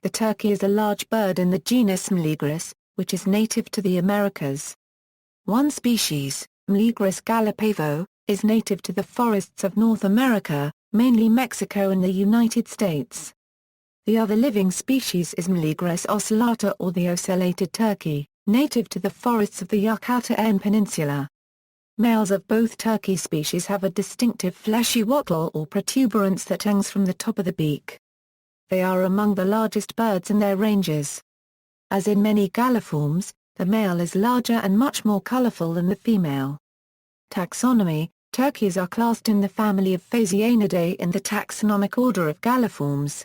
The turkey is a large bird in the genus Meleagris, which is native to the Americas. One species, Meleagris gallopavo, is native to the forests of North America, mainly Mexico and the United States. The other living species is Meleagris ocellata or the ocellated turkey, native to the forests of the Yucatán Peninsula. Males of both turkey species have a distinctive fleshy wattle or protuberance that hangs from the top of the beak. They are among the largest birds in their ranges. As in many galliformes, the male is larger and much more colorful than the female. Taxonomy: turkeys are classed in the family of Phasianidae in the taxonomic order of galliformes.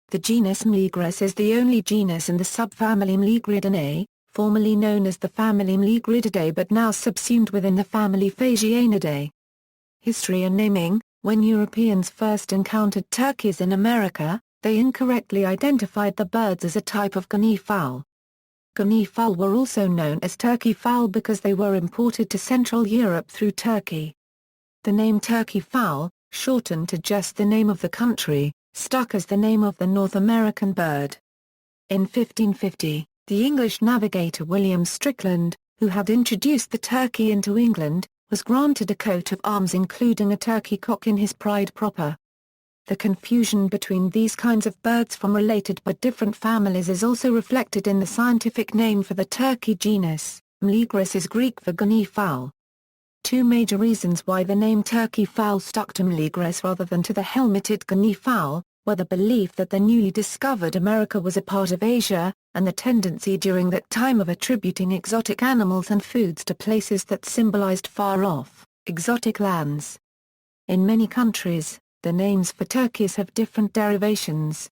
The genus Meleagris is the only genus in the subfamily Meleagridae, formerly known as the family Meleagridae but now subsumed within the family Phasianidae. History and naming: when Europeans first encountered turkeys in America, they incorrectly identified the birds as a type of guinea fowl. Guinea fowl were also known as turkey fowl because they were imported to Central Europe through Turkey. The name turkey fowl, shortened to just the name of the country, stuck as the name of the North American bird. In 1550, the English navigator William Strickland, who had introduced the turkey into England, was granted a coat of arms including a turkey cock in his pride proper. The confusion between these kinds of birds from related but different families is also reflected in the scientific name for the turkey genus. Meleagris is Greek for guinea fowl. Two major reasons why the name turkey fowl stuck to Meleagris rather than to the helmeted guinea fowl were the belief that the newly discovered America was a part of Asia, and the tendency during that time of attributing exotic animals and foods to places that symbolized far-off, exotic lands. In many countries, the names for turkeys have different derivations.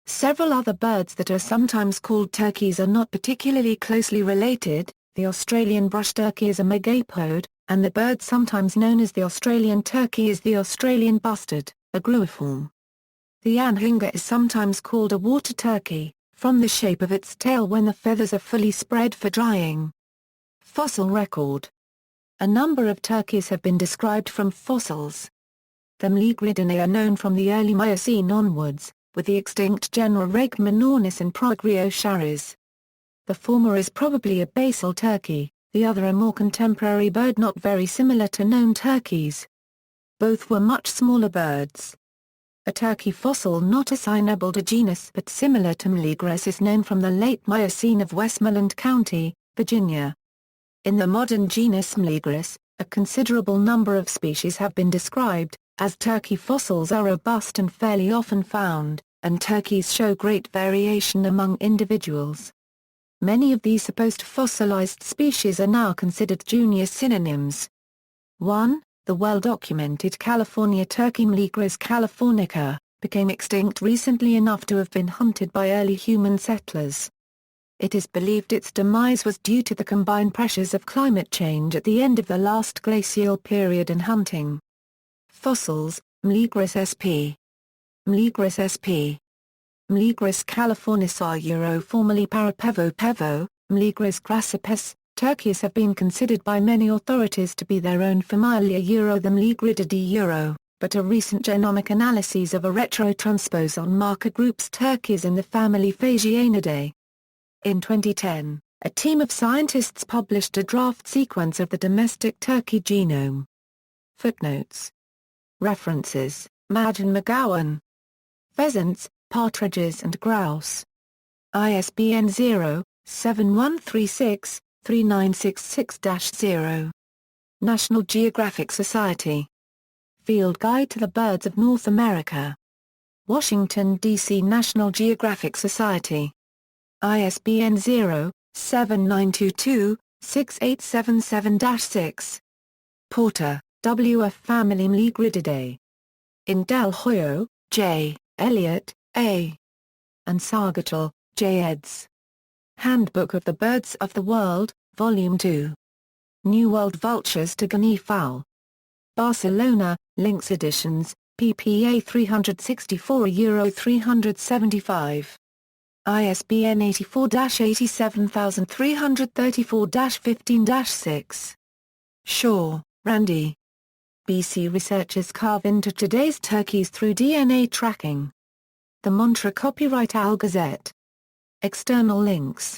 Several other birds that are sometimes called turkeys are not particularly closely related. The Australian brush turkey is a megapode, and the bird sometimes known as the Australian turkey is the Australian bustard, a gruiform. The anhinga is sometimes called a water turkey, from the shape of its tail when the feathers are fully spread for drying. Fossil record: a number of turkeys have been described from fossils. The Meleagridae are known from the early Miocene onwards, with the extinct genera Rake minornis and Progrio charis. The former is probably a basal turkey, the other a more contemporary bird not very similar to known turkeys. Both were much smaller birds. A turkey fossil not assignable to genus but similar to Meleagris is known from the late Miocene of Westmoreland County, Virginia. In the modern genus Meleagris, a considerable number of species have been described, as turkey fossils are robust and fairly often found, and turkeys show great variation among individuals. Many of these supposed fossilized species are now considered junior synonyms. 1. The well-documented California turkey Meleagris californica, became extinct recently enough to have been hunted by early human settlers. It is believed its demise was due to the combined pressures of climate change at the end of the last glacial period and hunting. Fossils: Meleagris sp. Meleagris sp. Meleagris californica formerly Parapevo pevo, Meleagris grassipes. Turkeys have been considered by many authorities to be their own familia the Meleagridae but a recent genomic analysis of a retrotransposon marker groups turkeys in the family Phasianidae. In 2010, a team of scientists published a draft sequence of the domestic turkey genome. Footnotes. References: Madden McGowan. Pheasants, partridges and grouse. ISBN 0-7136-3966-0. National Geographic Society. Field Guide to the Birds of North America. Washington, D.C. National Geographic Society. ISBN 0-7922-6877-6. Porter, W. F. Family Meleagridae. In Del Hoyo, J., Elliott, A. and Sargatal, J. eds. Handbook of the Birds of the World, Volume 2. New World Vultures to Guinea Fowl. Barcelona, Lynx Editions, ppA 364-375. ISBN 84-87334-15-6. Shaw, Randy. BC researchers carve into today's turkeys through DNA tracking. The Montreux Copyright Owl Gazette. External links